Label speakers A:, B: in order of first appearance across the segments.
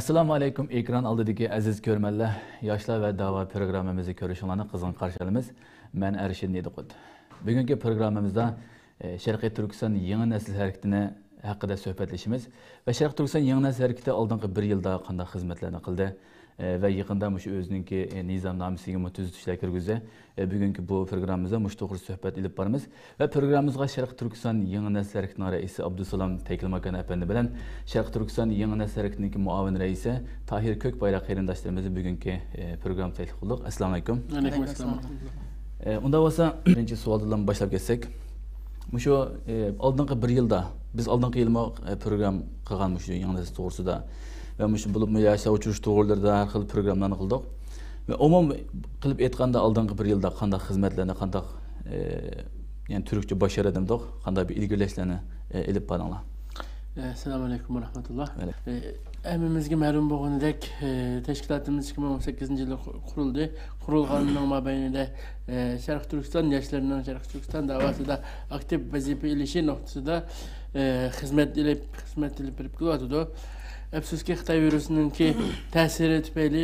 A: Assalamu alaykum ekran oldidagi aziz ko'rmanlar, yoshlar va da'vo programmamizni ko'rishinglarni qizg'in qarshilaymiz. Men Arshid Nediqut. Bugungi programmamizda Sharqiy Turkiston yangi nasl harakatini haqida suhbatlashamiz va Sharqiy Turkiston yangi nasl harakati oldingi 1 yilda qanday xizmatlarni qildi ve yaqinda shu o'zininki nizomnomasiga tuzatishlar kirgizdi. Bugungi bu programmamizda to'g'ri suhbat ilib boramiz va programmamizga Sharqiy Turkiston yangi nasl harakatining raisi Abdusalom Teklmakan efendi bilan Sharqiy Turkiston yangi nasl harakatining muavin raisi Tahir Kökbayrak qarindoshlarimiz bugungi program taklif qildik. Assalomu alaykum.
B: Alaykum assalom.
A: Unda bo'lsa birinchi savoldan boshlab ketsak, shu oldingi 1 yilda biz oldingi yilma program qilgan shu yangi nasl to'g'risida ve shu bo'lib yaşa uçuruş to'g'rilarida har xil programlarni qildik. Ve umum qilib aytganda oldingi 1 yilda qanday xizmatlarni, qanday yani Türkçe başaradim dedik, qanday bir ilgilashlarni ilib boringlar.
B: Assalomu alaykum va rahmatulloh. Hammamizga ma'lum bo'lganidek, tashkilotimiz 2018-yilda qurildi. Qurilganining mobaynida Sharq Turkiston yoshlarining Sharq Turkiston davosida aktiv vazifa ilishi nuqtasida xizmat ilib kelyapti. Afsuski Xitoy virusininki ta'siri tufayli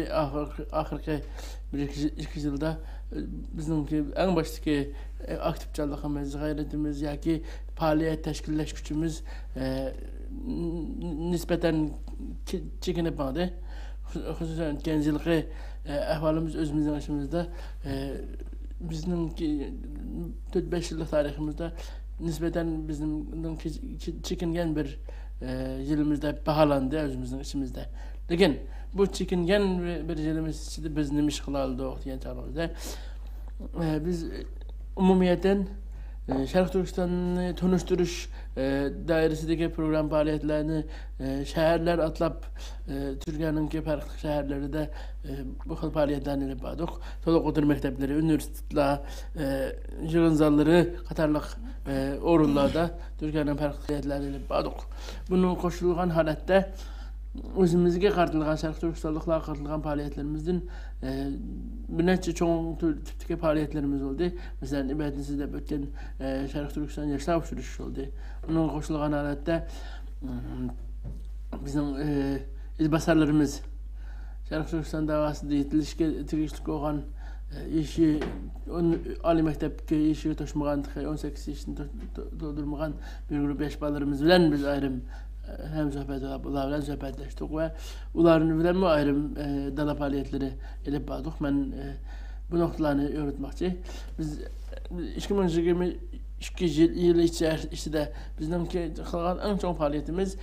B: oxirgi 1-2 yilda bizningki eng boshdagi aktivchiligimiz, g'ayratimiz yoki faoliyat tashkillash kuchimiz nisbatan chekinib qoldi. Xususan kenzilgi ahvolimiz o'zimizning ishimizda bizningki 4-5 yillik tariximizda nisbatan bizning chekingan bir yılımızda bahalandı özümüzün içimizde. Lakin bu çekingen bir yılımız içinde biz nima ish qila oldik degan chog'imizda biz umumiyaten Sharq Turkistonni tanishtirish doirasidagi program faoliyatlarini shaharlar atlab Turkiyaning farklı shaharlarida bu xil faoliyatlarni olib bordik. To'liq o'tir maktabları, universitetlar, yig'in zallari qatorliq o'rinlarda Türkiye'nin farklı faoliyatlarni olib bordik. Bunun qo'shilgan holatda o'zimizga qartilgan Sharq Turkistonliklarga qartilgan faoliyatlarimizdan bir necha cho'ng tipdagi faoliyatlarimiz oldu. Mesela ibadetimizde o'tgan Sharq Turkiston yoshlar uchrashuvi oldu. Bunun qo'shilgan holatda bizning ilbasarlarimiz Sharq Turkiston davosida yetilishga tegishli bo'lgan işi Ali maktabga işi to'shmagan 18 yoshni to'ldirmagan bir grup yosh bolalarimiz bilan biz ayrim hem ular bilan suhbatlashdik ve ularni bilan ayrim dala faoliyatları ilib bordik. Men bu nuqtalarni o'rgatmoqchi. Biz 2022 yil ichida bizningki qilgan eng chong faoliyatimiz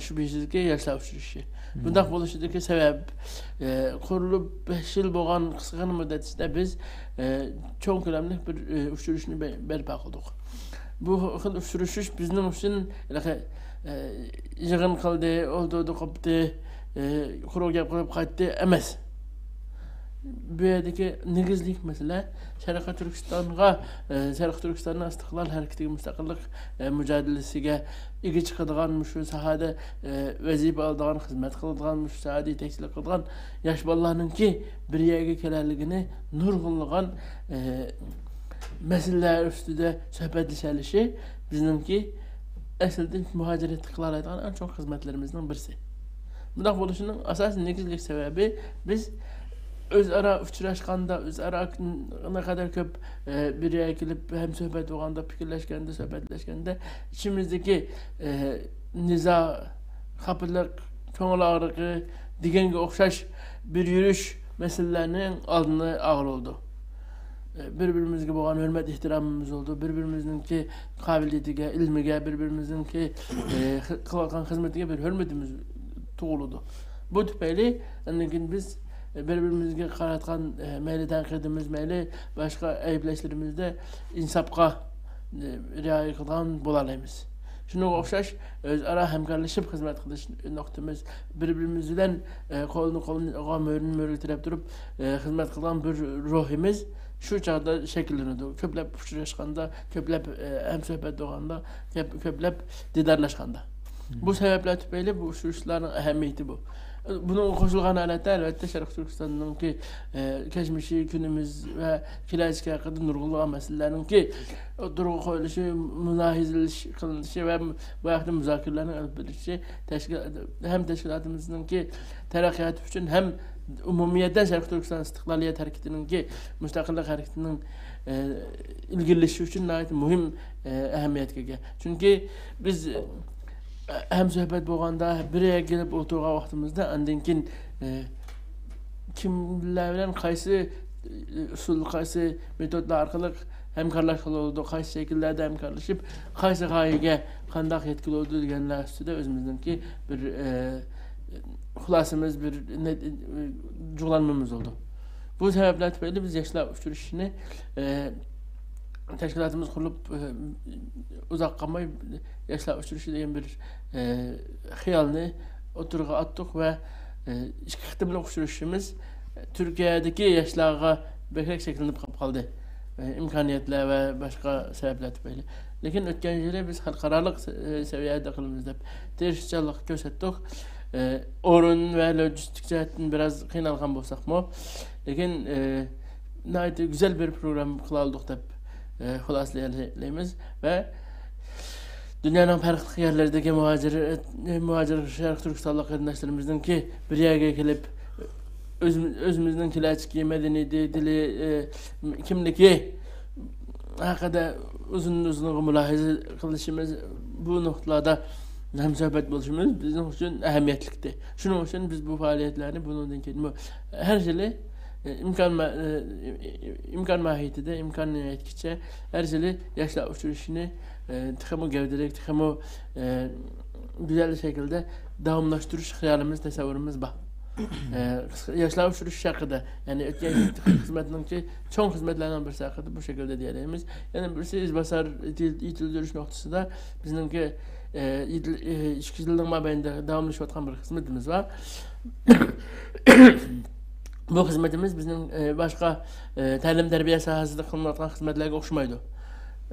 B: shu beshizga yoshlar uchrashuvi. Bunday bo'lishidagi sabab qurilib 5 yil bo'lgan qisqa muddat ichida biz cho'ng ko'lamli bir uchrashuvni barpo qildik. Bu xil uchrashuv bizning uchun yig'in qildi, o'ldirdi, qopdi, quruq gap qilib qaytdi emas. Bu yerdagi negizlik masala Sharqiy Turkistonga, Sharqiy Turkistonning istiqlol harakatiga, mustaqillik mujodalasiga ega chiqadigan shu sohada vazifa oladigan, xizmat qiladigan, shu sohada yetakchilik qiladigan yosh bolalarningki bir yerga kelarligini nurg'unlagan masalalar ustida suhbatlashilishi bizningki aslida muhojirat qila oladigan eng chong xizmatlarimizning birisi. Bunday bo'lishining asosiy negizlik sababi biz o'zaro uchrashganda, o'zaro ne kadar ko'p bir yerga kelib ham suhbat bo'lganda, fikrlashganda, suhbatlashganda ichimizdagi nizo, xafalik, ko'ngil og'rig'i deganga o'xshash bir yurish masalalarining oldini oldi. Birbirimizga bo'lgan hurmat ehtiromimiz oldu. Birbirimizningki qobiliyatiga, ilmiga, birbirimizningki qilgan xizmatiga bir hurmatimiz tug'ildi. Bu tufayli lekin biz birbirimizga qaratgan mayli tanqidimiz, mayli boshqa ayblashlarimizda insofga rioya qilgan bo'la olamiz. Shunga o'xshash o'zaro hamkorlashib xizmat qilish nuqtamiz, birbirimiz bilan qo'lni mo'rni tirab turib xizmat qilgan bir ruhimiz shu chog'da shakllanadi. Ko'plab uchrashganda, ko'plab ham suhbat bo'lganda, ko'plab didorlashganda. Bu sabablar tufayli bu uchrashuvlarning ahamiyati bu. Bunun koşulgan aletler elbette Şərq Türkistan'ın ki geçmişi, günümüz ve kilecik hakkında nurgulayan meselelerin ki durumu koyuluşu, münahiziliş kılınışı ve bu yakında müzakirelerin elbette hem teşkilatımızın ki terakkiyatı için hem umumiyetten Şərq Türkistan İstiklaliyet Hareketi'nin ki müstakillik hareketinin ilgilileşi için ait mühim ehemmiyetke ega. Çünkü biz hem sohbet bolganda bireye gelip oturgan vaqtimizda andan keyin kimler bilen qaysi usul, qaysi metodlar orqali hamkorlash qiladi, qaysi shakllarda hamkorlashib, qaysi g'oyaga qanday yetkili bo'ladi deganlar ustida o'zimizningki bir xulasamiz, bir jug'lanmamiz oldu. Bu sebepler tufayli biz Yoshlar uchrashishini teşkilatımız kurulup uzak kalmay Yoshlar uchrashishi degan bir xiyalni o'tirg'a attık ve ikki qitimli uchrashishimiz Türkiye'deki yoshlarga bekrak cheklanib qoldi. İmkaniyetler ve başka sebepler tufayli. Lekin o'tgan yili biz xalqarалық seviyede qilamiz deb tirishchilik ko'rsatdik. O'rin ve lojistik jihatdan biraz qiynalgan bo'lsakmi, lekin güzel bir program qila oldik deb xulosalaymiz ve dünyanın farklı yerlerdeki muhacir Şərq Türkistanlı qardaşlarımızdan ki bir yerге kelip özümüzün kilaçki, medeniyeti, dili, kimligi hakikaten uzun mülahize kılışımız bu noktalarda hem sohbet buluşumuz bizim için ehemmiyetlikti. Şunun için biz bu faaliyetlerini bunun için her şeyi imkan mahiyetinde, imkan niyetkiçe her şeyi Yoshlar uchrashishini tıxamı gevdirek, tıxamı güzel şekilde davamlaştırış hayalimiz, tasavvurumuz var. Yoshlar uchrashishi haqida, yani o'tgan xizmatning cho'ng xizmatlardan birisi haqida bu şekilde deyamiz. Yani birisi izbasar yetildirish noktasida bizningki 2 yilning mobaynida davomlashayotgan bir xizmatimiz var. Bu xizmatimiz bizning boshqa ta'lim-tarbiya sohasida qilinayotgan xizmatlarga o'xshamaydi.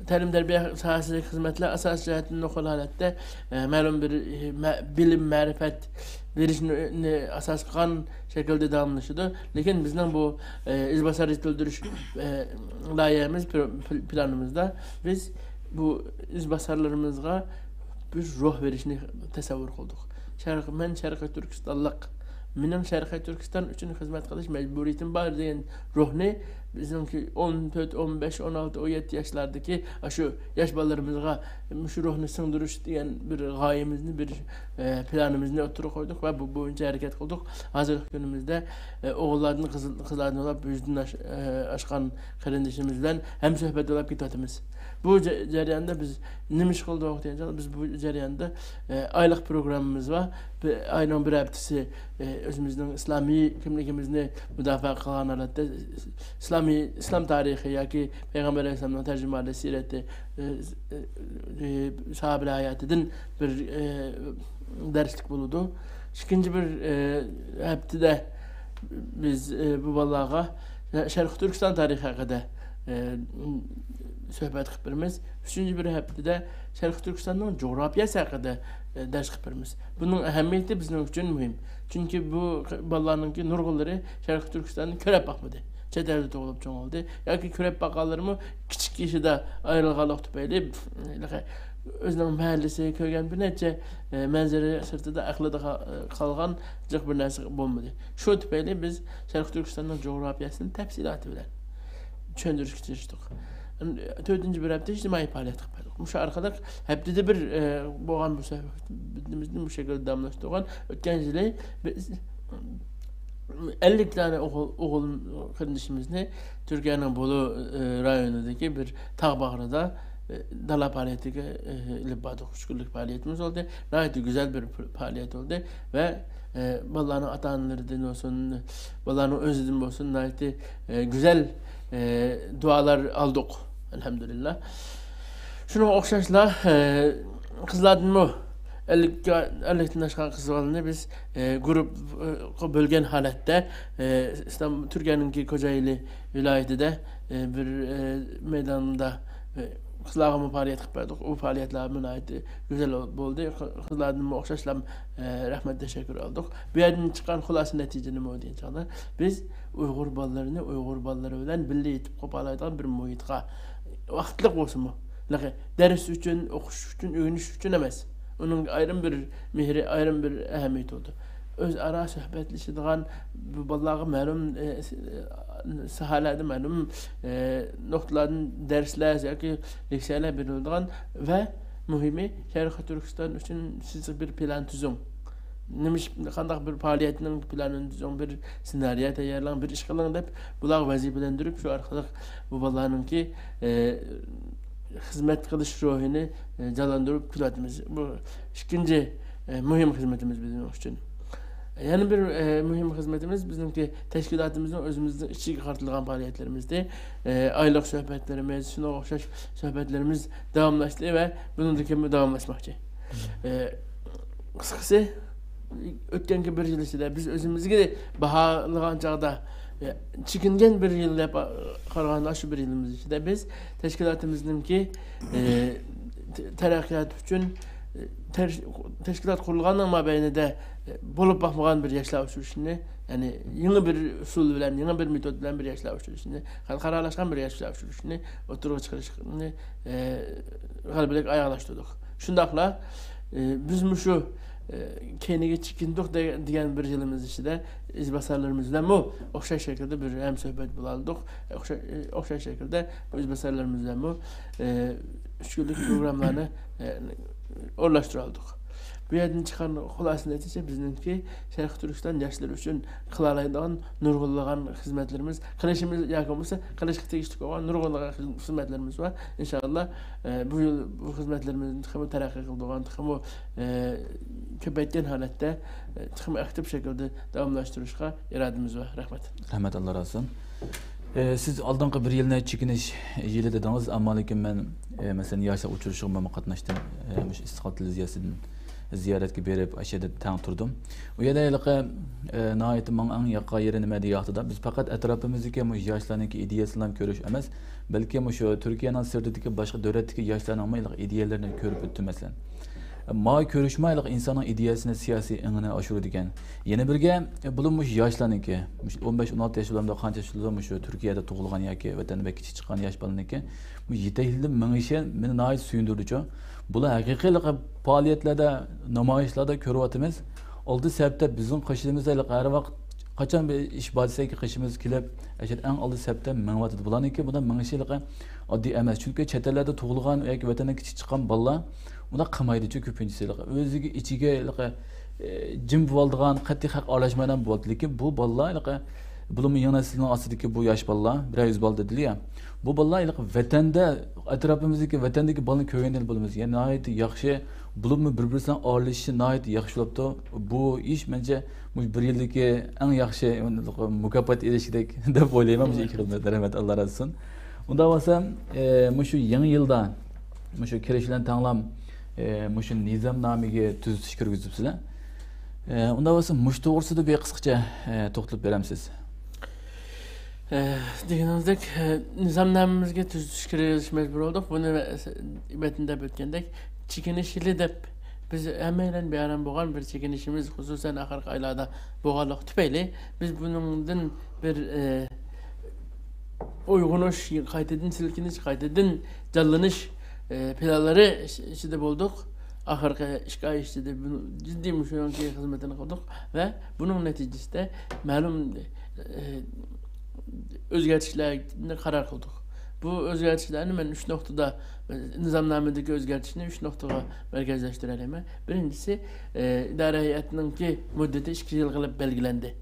B: Ta'lim-tarbiya sohasidagi xizmatlar asos jihatdan nuqul holatda ma'lum bir bilim, ma'rifat verishni asos qilgan shaklda davomlashadi. Lekin bizning bu izbasar yetildirish loyihamiz, planimizda biz bu izbasarlarimizga bir ruh verishni tasavvur qildik. Men Sharqiy Turkistonlik Mening Sharqiy Turkiston uchun xizmat qilish majburiyatim bor degan ruhni bizimki 14, 15, 16, 17 yoshlardagi shu yosh bolalarimizga shu ruhni singdirish degan bir g'oyamizni, bir planimizni o'tirib qo'ydik va bu bo'yicha harakat qildik. Hozirgi kunimizda o'g'illarning qizlarni olib yuzdan oshgan qarindishimiz bilan ham suhbat olib ketyapmiz. Bu jarayonda biz nima ish qildik deganda biz bu jarayonda oylik programmamiz var. Aynan bir haftasi özümüzün İslami kimligimizni müdafaa qilgan holatda İslam tarihi yoki Peygamber Aleyhisselam'ın tercümalı sirati, sahabe hayatidan bir derslik bulundu. İkinci bir haftada biz bu balağa Şərq Türkistan tarihi haqida söhbət qıpırımız. Üçüncü bir haftada Şərq Türkistan'ın coğrafyası haqida ders qıpırımız. Bunun ehemmiyeti bizim için mühim. Çünkü bu balalarınki nurgulları Şərq Türkistan'ın körep bakmadı. Chet elda tug'ilib cho'ng'ildi yoki ko'rib boqqanlarimi kichik yoshida ayrilganlik tufayli o'zining mahallasi ko'rgan bir necha manzara sirtida aqlida qolgan jiq bir narsa bo'lmadi. Shu tufayli biz Sharq Turkistonning jo'grafiyasini tafsiloti bilan tushuntirishga tirishdik. 4-bir hafta ijtimoiy faoliyat qildik. Shu orqali haftada bir bo'lgan bu sohbatimizni bu shaklda damlashtirgan o'tgan yili biz 50 tane oğul kardeşimizni Türkiye'nin Bolu rayonundaki bir tağ bağrıda dala faaliyetiyle ilip bağladık. Şükürlük faaliyetimiz oldu. Gayet güzel bir faaliyet oldu ve ballarının ata-analarından olsun, ballarının özüdün olsun gayet güzel dualar aldık. Elhamdülillah. Şuna okşaşla kızladın mı? 50'den aşağı kızlarını biz grup bölgen halatta Türkiye'nin Kocaeli vilayetinde bir meydanda Kızlarımı faaliyet yapıyorduk. O faaliyetler ait güzel oldu. Kızlardan okşaşlam rahmet teşekkür aldık. Bir yerden çıkan hulası neticeni mi diye çağlar. Biz Uygur ballarını Uygur balları bilen birlikte yetip kopalaydan bir muhitga vaktlik olsun mu? Ders için, okuş için, öğreniş için emez. Onun ayrım bir mihri, ayrım bir ehemmiyeti oldu. Öz ara söhbetleşidiğen bu ballağı məlum sahalarda məlum noktaların dersler yoki leksiyalar berildiğen ve mühimi Şərqi Türkistan için siz bir plan tüzün. Nemiş qandaq bir faaliyetinin planını tüzün, bir senaryo tayarlan, bir iş qılın dep bular vazifelendirip şu arqalıq bu ballarınki hizmet kılış ruhunu canlandırıp külatımız. Bu ikinci mühim hizmetimiz bizim için. Yani bir mühim hizmetimiz bizimki teşkilatımızın özümüzün içi kartılgan faaliyetlerimizde aylık sohbetlerimiz, şuna okşaş sohbetlerimiz devamlaştı ve bunun dikimi devamlaşmakçı. Kıskısı ötkenki bir yıl içinde biz özümüzü bahalığan çağda çekingen bir yıl qarğan aşı bir yılımız içinde biz teşkilatımızın ki terakkiyat üçün teşkilat kurulğandan mabeynide bolup bakmagan bir yaşlar uçuruşunu yani yeni bir usul bilen, yeni bir metod bilen bir yaşlar uçuruşunu, halkaralaşkan bir yaşlar uçuruşunu oturuğa çıkarışını galibelek ayaklaştırdık. Şundakla biz şu kendine çıkındık diyen bir yılımız içinde izbasarlarımızla bu okşay şekilde bir hem sohbet bulaldık. Okşay şekilde bu izbasarlarımızla bu üç günlük programlarını orlaştıraldık. Bu yerden çıkan hulası netice bizimki Şərqi Türkistan yaşları için kılalaydan nurgulagan hizmetlerimiz, kılıçımız yakımızsa kılıçkı tegişlik olan nurgulagan hizmetlerimiz var. İnşallah bu hizmetlerimizin tıkımı terakki kıldıgan, tıkımı köpeytken halette tıkımı aktif şekilde devamlaştırışka irademiz var. Rahmet.
A: Rahmet Allah razı olsun. Siz aldığınız bir yılına çekiniş yılı dediniz ama lakin ben mesela yaşa uçuruşuma katnaştım. İstiqlal Televiziyası'nın ziyaretki berip aşağıda tang turdum. O yerda yılqı nihayet men en yaqa yeri nima deyaptida. Biz faqat atrofimizdagi yoshlarning ideyasini ko'rish emas, balki şu Türkiye'nin sirtidagi boshqa davlatdagi yoshlarning ideyalarini ko'rib o'tdi masalan. Ma ko'rishmaylik insonning ideyasini siyosiy ingini oshiradigan. Yana birga bulunmuş yoshlarniki 15-16 yoshlarda qancha yoshlarda şu Türkiye'de tug'ilgan yoki vatanda kichik chiqqan yosh bolalarniki bu yetakli mingishi meni nihayet suyundirdi. Bular haqiqiy faaliyetlarda, namoyishlarda ko'ryapmiz. Oldi sebepte bizim qaşımızda her vaqt qachon bir ish bo'lsa-ki qishimiz kelib, eng oldi sebepte mingvatdi. Bularniki bundan mingishliqi oddiy emas. Chunki chet ellarda tug'ilgan yoki vatandan kichik chiqqan bolalar unda qilmaydi ko'pinchisi. O'ziga ichiga jim bo'ladigan qat'iy haq olashmadan bo'ldi. Lekin bu bolalar bulunma yanı neslinin asıdaki bu yaş balla, biraz bal dedi ya. Bu balla vatanda, etrafımızdaki vatandaki balını köyünden bulunmaz. Yani nahit yaxşı bulunma birbirisinden ağırlışı nahit yaxşı oluptu. Bu iş bence bir yıldaki en yaxşı mükafat ilişkidek de böyleyim. Müce ikramlar, rahmet Allah razı olsun. Onda varsa şu yeni yılda şu kirişilen tanlam şu nizamnamege tüzüş kirgizipsizler. Onda varsa muştu ortada bir kısaca to'xtalib beramiz.
B: Deganimizdek nizamnamamizga tuzitish kirgizishimiz mecbur olduk. Bunu metinde o'tgandek chekinish yili deb biz hammadan beyaran bo'lgan bir chekinishimiz xususan oxirgi oylarda bo'lganlik tufayli biz bundan bir uyg'unish, qaytadan silkinish, qaytadan jonlanish planlari ichida bo'ldik. Ahırki işgal işçide ciddi müşavirki hizmetini kıldık ve bunun neticesinde malum özgerçliklerine karar kıldık. Bu özgerçliklerini ben 3 noktada nizamnamedeki özgerçliğini 3 noktada merkezleştirelim. Birincisi idare heyetinin ki müddeti 2 yıl kılıp belgilendi.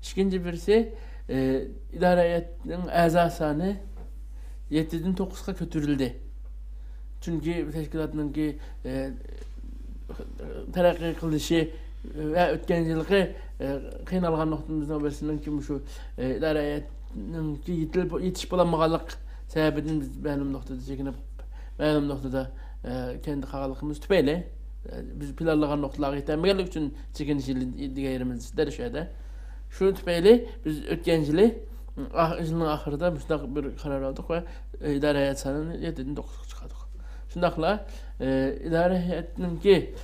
B: İkinci birisi idare heyetinin azasını 7'den 9'a götürüldü. Çünkü teşkilatının ki terakki kılışı ve ötken yılki kıynalgan noktamızdan birisinin ki şu idareyetinin ki yetiş bulanmağalık sebebinin biz benim noktada çekinip benim noktada kendi kağalıkımız tüpeyle biz planlanan noktalara yetemeyenlik için çekiniş yerimiz der şeyde. Şu tüpeyle biz ötken yılı Yılın ahırda müstak bir karar aldık ve idare heyet sanını 7'den 9'a çıkardık. Şundakla idare heyetininki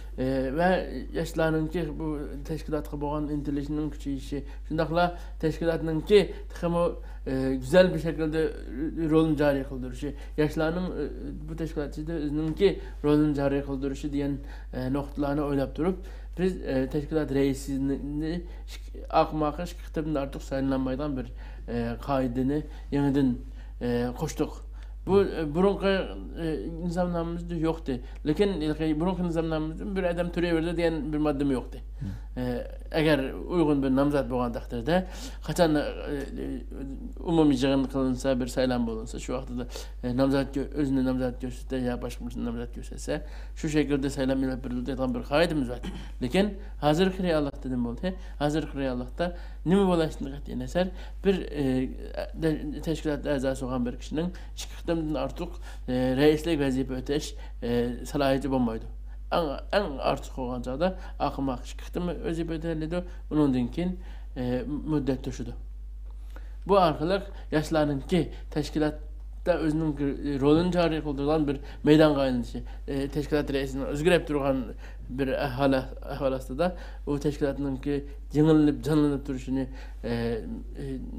B: ve yaşlarınki bu teşkilatı boğan intilişinin küçüğüşü. Şundakla teşkilatınınki tıkımı güzel bir şekilde rolünü cari kıldırışı. Yaşlarının bu teşkilatçıda özününki rolünü cari kıldırışı diyen noktalarını oylap durup biz teşkilat reisini akmakı şıkıtımın artık sayılanmaydan bir kaidini yeniden koştuk. Bu burunki nizamnamamızda yoktu. Lakin burunki nizamnamamızda bir adam türeverdi diyen bir maddem yoktu. Eğer uygun bir namzat boğan takdirde kaçan umumi yığın kılınsa bir saylan bulunsa şu vaxtda namzat özüne namzat gösterse ya başka bir namzat gösterse şu şekilde saylan ile bir kaidimiz var. Lakin hazır kırı Allah dedim oldu. Hazır kırı Allah'ta nimi bolaşını qat'iyen eser bir teşkilat azası olan bir kişinin çıkıktan artık reislik vazife öteş salahiyeti olmaydı. En artık olan çağda akımak çıkıktım özü bedeliydi. Onun dinkin müddet düşüdü. Bu arkalık yaşlarınki teşkilatta özünün rolünü cari kıldıran bir meydan kaynaşı. Teşkilat reisinin özgürep durgan bir ahvalasında da o teşkilatınınki canlanıp duruşunu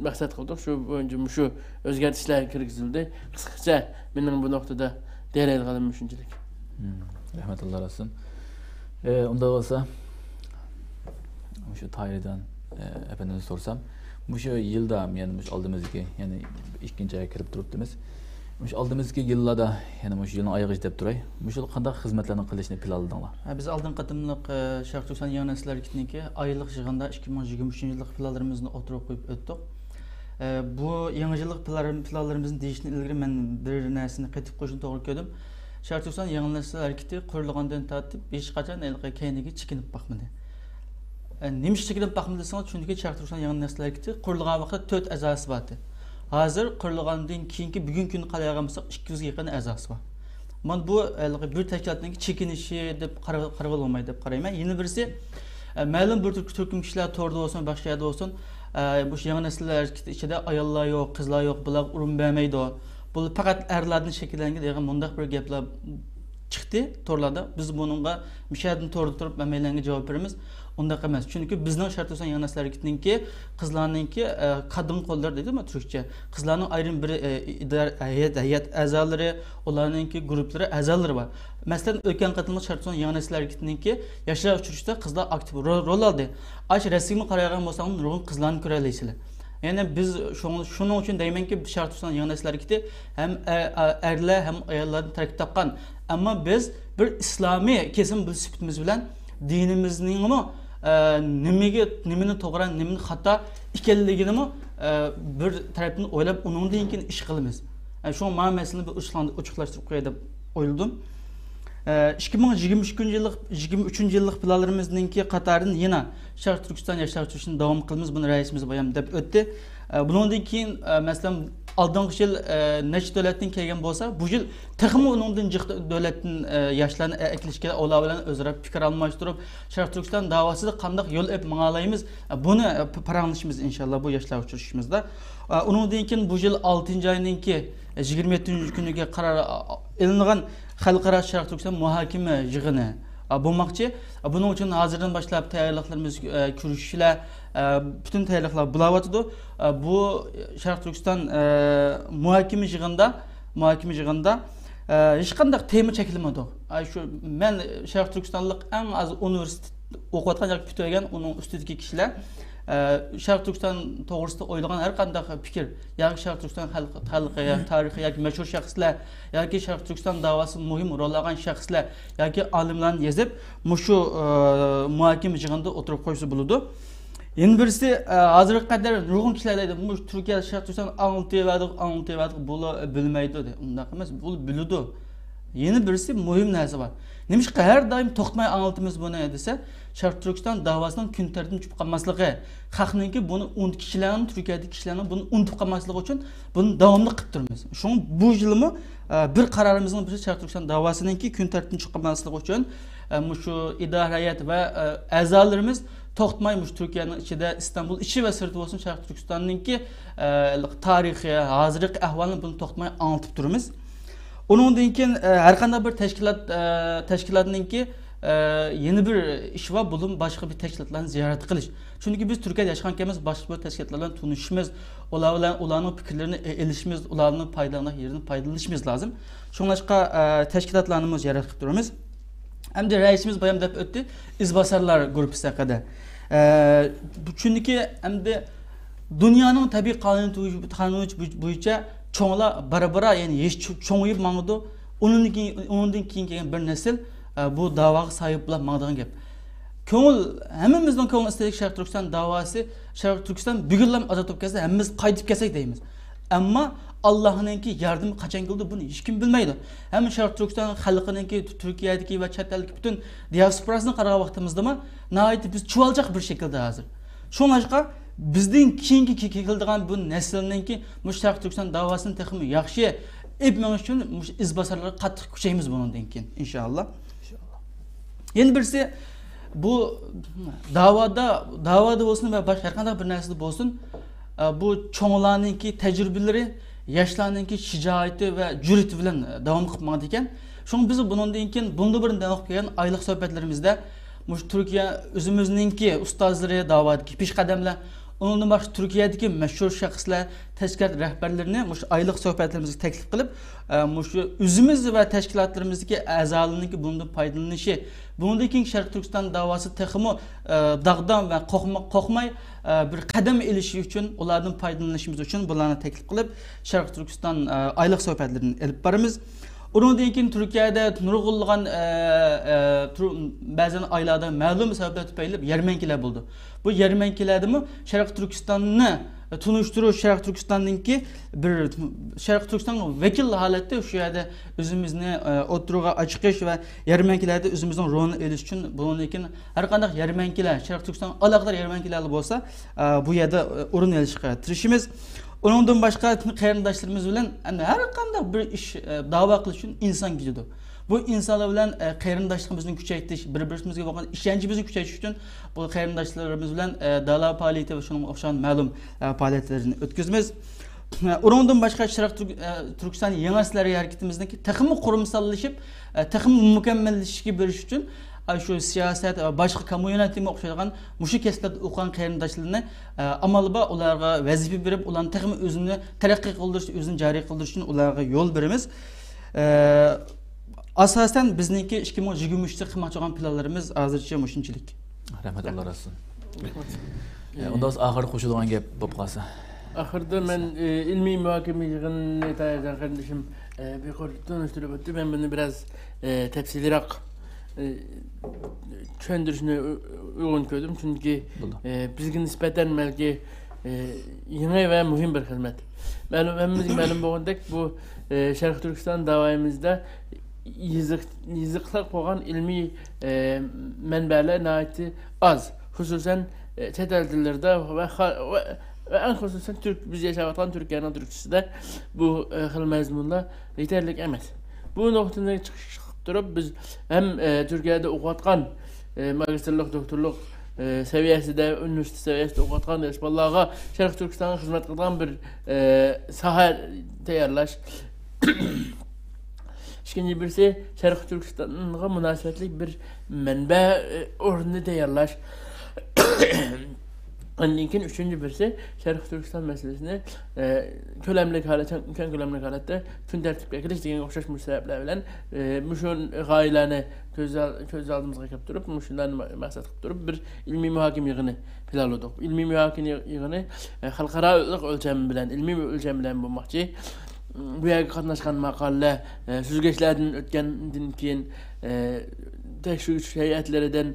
B: maksat kıldık. Şu boyunca şu özgertişler kirgizildi. Kısaca benim bu noktada değerli kalan düşüncelik.
A: Rahmetullah olsun. Onda olsa şu Tahir'den efendimiz sorsam şu yılda yani aldığımız ki yani ikinci aya kirip durupdimiz. Aldığımız ki yıllarda yani şu yılın ayağı işlep duray. Şu qanday xizmatlarni qilishni planladinglar?
C: Biz aldın qatımlıq Şərq Türkistan Yeni Nesiller Hareketi'ndeki aylık yığında 2023 yıllık planlarımızı oturup koyup öttük. Bu yeni yıllık planlarımızın değişini ilgili ben bir nesini qetip qo'shishni to'g'ri ko'rdim. Şərq Türkistan Yeni Nesiller Hareketi qurilgandan tortib hech qachon keyingi chekinib boqmadi. Nima chekinib boqmadi desangiz, chunki Şərq Türkistan Yeni Nesiller Hareketi qurilgan vaqtda 4 a'zosi bor. Hozir qurilgandan keyingi bugungi kuni qaragan bo'lsak 200 ga yaqin a'zosi bor. Men bu bir tashkilotning chekinishi deb qarab olmaydi deb qarayman. Yana birisi ma'lum bir turkum kishilar to'g'rida bo'lsin, boshqa yerda bo'lsin, bu Yeni Nesiller Hareketi ichida ayollar yo'q, qizlar yo'q, bular urun bermaydi. Bu faqat erlarning shakllangan degan mundaq bir gaplar chiqdi to'rlarda. Biz buningga mishadin to'g'ri turib mamaylarga javob beramiz. Undaq emas. Chunki bizning Şərq Türkistan Yeni Nesiller Hareketi'ninki qizlarninki qadın qollar deydimi Türkçe? Qizlarning ayrım bir heyet a'zolari, ularninki guruhlari a'zolari bor. Masalan, o'tgan qatimli Şərq Türkistan Yeni Nesiller Hareketi'ninki yoshlar uchrashishda qizlar aktiv rol oldi. Aş rasmni qaragan bo'lsangiz, nurg'un qizlarni ko'ra olasizlar. Yani biz şunun için deymenki Şərq Türkistan Yeni Nesiller Hareketi hem erler hem ayollardan tarkib topgan. Ama biz bir İslami kesim bu sifatimiz bilen dinimizning nimani to'g'ri, nimani xato ekanligini bir tarafdan o'ylab, uningdan keyin ish qilamiz. Shu masalani bir ochiqlashtirib qo'yay deb o'yladim. 2023 yıllık planlarımızdaki qatarını yine Şərq Türkistan Yaşlar Türkistan devam qilamiz. Bunu reisimiz bayam deb o'tdi. Bundan keyin mesela aldığımız yıl neçə dövlətdən kelgan bolsa, bu yıl texmi onundan jiq dövlətdən yaşlarını eklişkə ola bilan özara fikir almashtirib, Şərq Türkistan davasida qandaq yol ep mağalayımız. Bunu paranlaşımız inşallah bu yaşlar uçuruşumuzda. Onundan keyin bu yıl 6. ayınınki 27. günüge karar elingan Xalqaro Şərq Türkistan muhakeme yığını bulmakçı. Bunun için hazırdan başlayıp tayyorlıqlarımız görüşüşler, bütün tayyorlıqlar bulawatıdı. Bu Şərq Türkistan muhakeme yığında hiç qandaq tema çekilmedi. Şu men Şərq Türkistanlıq en az üniversitet oquyatqan yoki bitirgan onun üstündeki kişiler Şərq Türkistan to'g'risida o'ylagan har qanday fikr, yoki Şərq Türkistan xalqi, tarixi yoki mashhur shaxslar, yoki Şərq Türkistan davası muhim rol olgan shaxslar yoki olimlarni yozib, shu muhokama yig'inida o'tirib qo'ysa bo'ladi. Endi birisi hozirga qadar nurg'un kishilar deydi, bu Turkiya Şərq Türkistan anglativadik, bu bilmaydi dedi. Undaq emas, bu biladi. Yeni birisi mühim narsa var. Neymiş ki her daim toxtmay anlatımız bunu dese, Şarkı Türkistan davasının gün tərtibini düşüp qalmaslığı, xalqnınki bunu kişilerin, Türkiye'deki kişilerin bunu unutup qalmaslığı için bunu davamlı qıp durmuz. Şunun bu yılımı bir kararımızın birisi Şarkı Türkistan davasınınki gün tərtibini düşüp qalmaslığı için şu idariyet ve azalarımız toxtmaymış Türkiye'nin içinde İstanbul içi ve sırtı olsun Şarkı Türkistan'ınki tarihi, hazırlık ahvalını bunu toxtmay anlatıp durmuz. Onundan keyin her qanday bir teşkilatınınki yeni bir iş var, bulun başka bir teşkilatlarını ziyaret qilish. Çünkü biz Türkiye'de yaşankemiz başka bir teşkilatlarla tanışmamız, onların fikirlerini elişimiz, onların yerini paydalanışımız lazım. Şunlaşqa teşkilatlarımız ziyaret qilib turamiz. Hem de reisimiz bayam deb ötdi, izbasarlar gruppasi haqida. Çünkü hem de dünyanın tabii kanunu boyunca çoğla bara yani hiç çoğuyup mağdu. Onundan keyin kelgan bir nesil bu davaga sahip bo'lib mağdığın gap. Hemmimizden ko'ngil istedik Şarkı Türkistan davası, Şarkı Türkistan bugunlam azad bo'lib kelsa, hammamiz qaytib kelsak deymiz. Ammo Allah'ınki yardımı qachon keldi bunu hech kim bilmaydi. Hem Şarkı Türkistan xalqininki, Türkiye'deki ve chet eldeki bütün diasporasını qaragan vaqtimizda nəhayət biz chuvalchaq bir şekilde hazır. Şoňlaşqa bizden keyingi keldigan bu neslninki Şarkı Türkistan davasını texmi yaxshi etmemiz için izbasarlar qattiq kuchaymiz bundan keyin inşallah. Yeni birisi bu davada olsun ve başka herhangi bir narsada olsun bu çoğlarınki tecrübeleri, yaşlarınki şicaati ve cüreti bilen devam qilmoqda ekan. Şoň biz bundan keyin bunda bir devam qilgan aylık sohbetlerimizde Türkiye özümüzninki ustazları davadaki peshqadamlar, ondan başka Türkiye'deki meşhur şahıslar, teşkilat rehberlerini aylık sohbetlerimizi teklif qilib, özümüz ve teşkilatlarımızdaki azalarınki bundan faydalanışı, bundan Şarkı Türkistan davası texmi dağdan ve qo'rqmay bir qadam ilişi için, onlardan faydalanışımız için bularni teklif qilib, Şarkı Türkistan aylık sohbetlerini elip baramiz. Ondan keyin Türkiye'de nurg'ulgan ba'zan aylarda ma'lum sabablar tufayli yarmankalar bo'ldi. Bu yarmankalarda Şarkı Türkistan'ni tunuşturuş, Şarkı Türkistan'ınki bir Şarkı Türkistan vekil halatda şu yerda özümüzni oturuğa açıqış ve yarmankalarda özümüzün rolunu elish için bunun için her qanday yarmankalar, Şarkı Türkistan alaqadar yarmankalar bo'lsa, bu yerda o'rin olishga tirishimiz. Ondan başka qarindoshlarimiz bilan her qanday bir ish da'vo qilish uchun inson gücüdür. Bu insanlar bilan qarindoshligimizni kuchaytirish, bir-birimizga bo'lgan ishonchimizni kuchaytirish uchun bu qarindoshlarimiz bilan dala faoliyati va shunga o'xshagan ma'lum faoliyatlarni o'tkazamiz. Ondan başka Türkistan Yeni Nesiller hareketimizdeki texmi qurumsallashib, texmi mukammallashishga berish uchun şu siyaset ve başka kamu yönetimi okşayan muşu keslet okuyan qarindoshlarni amalba ularga vazifa berip ularni texmi özünü terakki qildirish, özünü jariy qildirish uchun ularga yo'l beramiz. Asasen bizniki 2023'te qilmoqchi bo'lgan planlarimiz hozircha shunchalik.
A: Rahmat Allah olsun. Onda ahir qo'shilgan gap bo'lib qolsa.
B: Ahırda ben ilmi muhakeme yığınını tayardan kardeşim bir korktuğunu üstüne battı. Ben bunu biraz tepsilerak çöndürüşüne uygun gördüm. Çünkü bizge nispeten belki yeni ve mühim bir hizmet. Malum boğundaki bu Şarkı Türkistan davayımızda yazıklar koyan ilmi menbeler nahiyeti az. Hususen chet ellerde ve en hususen biz yaşayan Türkiye'nin Türkçesi de bu hıl mezmunla yeterlik emas. Bu noktadan çıkış durup biz hem Türkiye'de okutkan magisterlik, doktorluk seviyesinde, üniversite seviyesinde okutkan Esballağa Şarkı Türkistan'a hizmet kılan bir saha tayarlaş. İkinci birisi Şarkı Türkistan'a münasebetli bir menbe orunu tayarlaş. Linkin üçüncü birisi Şarkı Türkistan meselesini kölemlik halette, imkan kölemlik halette tüm tertipler kiliş okşaş müsebepler bilen müşün gailani göz aldığımızda kapıp durup müşünlerini maksat kapıp durup bir ilmi muhakim yığını planladık. İlmi muhakim yığını halkara ölçem bilen, ilmi ölçem bilen bulmakçı. Bu yerga qatnaşkan maqalla süzgeçlerden ötkendan keyin tekşürüş heyetlerden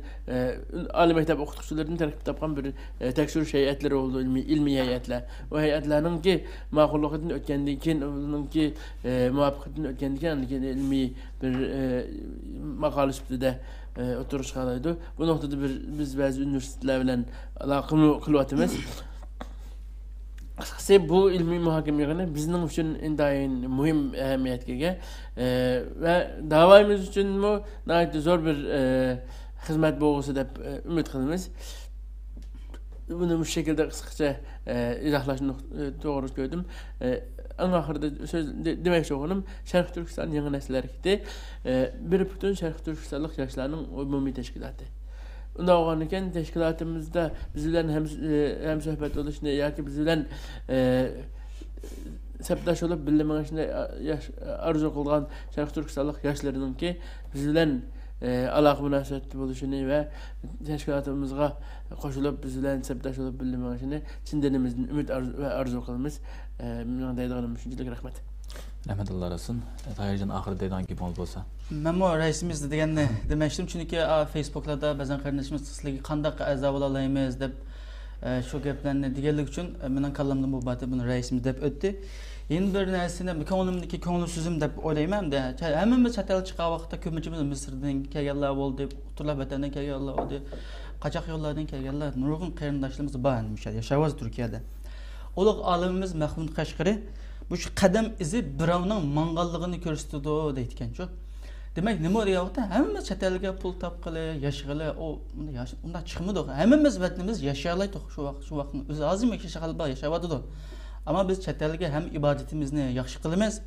B: Ali mektep okutkuçularının terkip tapkan bir tekşürüş heyetleri oldu, ilmi heyetler. O heyetlerin ki makulluqatın ötkendikin, onun ki muvaffakatın ötkendikin ilmi bir makal üstüde oturuş kalaydı. Bu noktada biz bazı üniversitelerle alakalı kılvatımız. Kısacası bu ilmi muhakemelerini bizim için indayin mühim ehemmiyetke ve davamız için mu nahit zor bir hizmet boğusu da ümit kılımız. Bunu bu şekilde kısaca izahlaşını doğru gördüm. En ahırda söz demek çoğunum Şərq Türkistan yeni nesiller gitti. Bir bütün Şərq Türkistanlık yaşlarının umumi teşkilatı. Onda oğanıken teşkilatımızda bizden hem sohbet oluşunda ya ki bizden sepdaş olup bildiğimiz içinde arzu kılgan Şərq Türkistanlık yaşlarının ki bizden alaq münasebeti buluşunu ve teşkilatımızga koşulup bizden sepdaş olup bildiğimiz içinde Çindenimizin ümit ve arzu kılımız dayıdığının düşüncelik rahmet.
A: Rahmet Allah olsun. Tahircan ahir deydan gibi olsa.
C: Ben o reisimiz deganni demiştim çünkü Facebook'larda bazen kardeşimiz sizligi qandaq a'zo bo'la olamiz deb shu gaplarni deganlik uchun mening kallamda bu batı bunu reisimiz deb o'tdi. Endi bir narsani ko'nglimdagi ko'ngil so'zim deb o'ylayman-da. Hammamiz chet el chiqqan vaqtda ko'pincha Misrdan kelganlar bo'ldi, turlar vatandan kelganlar bo'ldi. Qachoq yo'llardan kelganlar, nurg'un qarindoshlarimiz bor o'sha yashayapmiz Turkiyada. Uloq olimimiz Mahmud Qashqari bu qadam izi birovning manganligini ko'rsatdi deyotgan-ku. Demek nima deyapti? Hammamiz chet elga pul topqili, yashag'ili, unda chiqmadi. Hammamiz vatanimiz yashaylaydi shu vaqtni. O'zi azim yashag'ilba yashayapti. Ama biz chet elga ham ibadetimizni yaxshi qilamiz,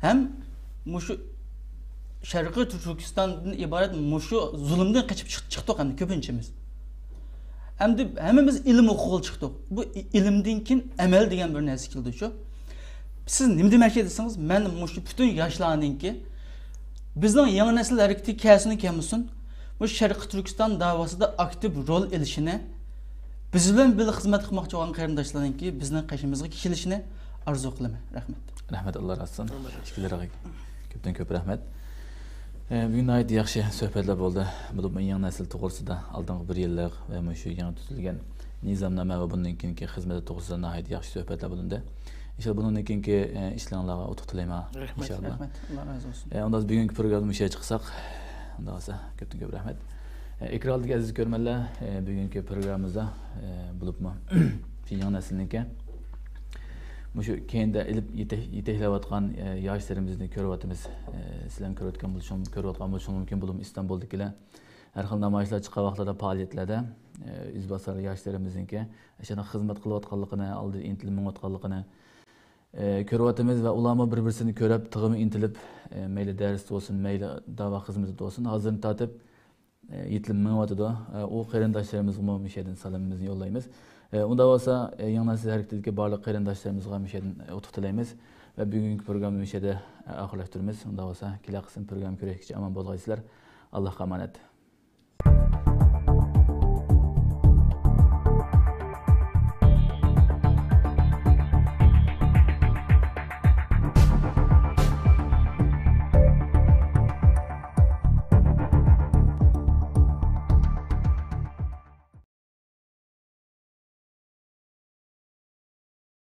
C: ham mushu Sharqiy Turkistondan iborat mushu zulmdan qochib chiqdik ham ko'pinchimiz. Hamda hammamiz ilm o'qib chiqdik. Bu ilmdan keyin amal degan bir narsa keldi shu. Siz nima demoqchi edingiz? Men mushu butun yoshlarninki bizning yangi nesil harakati kasini kelmasin. Bu Sharqiy Turkiston davosida aktiv rol olishini biz bilan bir xizmat qilmoqchi bo'lgan qarindoshlarningki bizning qashimizga kelishini arzu qilaman. Rahmat.
A: Rahmat Allah olsun. Teşekkürler ağabey. Köpten köp rahmet. Bugün ait yaxshi suhbatlar bo'ldi. Bu yangi nesil to'g'risida oldingi bir yillik va shu yangi tuzilgan nizomnoma va bundan keyingi xizmat to'g'risida ait yaxshi suhbatlar bo'ldi. İnşallah bundan keyingi ishlaringizga utuq tilayman. İnşallah.
C: Rahmat. Allah razı olsun.
A: Onda bugungi programma ishga chiqsak, unda bo'lsa köpten köp rahmet. Ekrandagi aziz ko'rmanlar, bugungi programmamizda bo'libmi yangi nesilniki shu keyinda ilib yetaklayotgan yoshlarimizni ko'ryapmiz. Sizlar ko'rayotgan bo'lishingiz mumkin bo'lib Istanbuldagilar har xil namoyishlar chiqqan vaqtlarda faoliyatlarda izbosar yoshlarimizniki shuna xizmat qilayotganligini, oldida intilib minayotganligini ko'ryapmiz va ularni bir-birini ko'rib, tig'imi intilib, mayli dars bo'lsin, mayli da'vo xizmati bo'lsin, hozir tatib yetilib minayotdi. U qarindoshlarimizga mishadan salomimizni yo'llaymiz. Unda bo'lsa yangi nesil harakatiga barliq qarindoshlarimizga mishadan utuq tilaymiz va bugungi programmani mishada oxirlashtiramiz. Unda bo'lsa kelasi qism program ko'rishgacha omon bo'lg'aysizlar. Allohga omonat.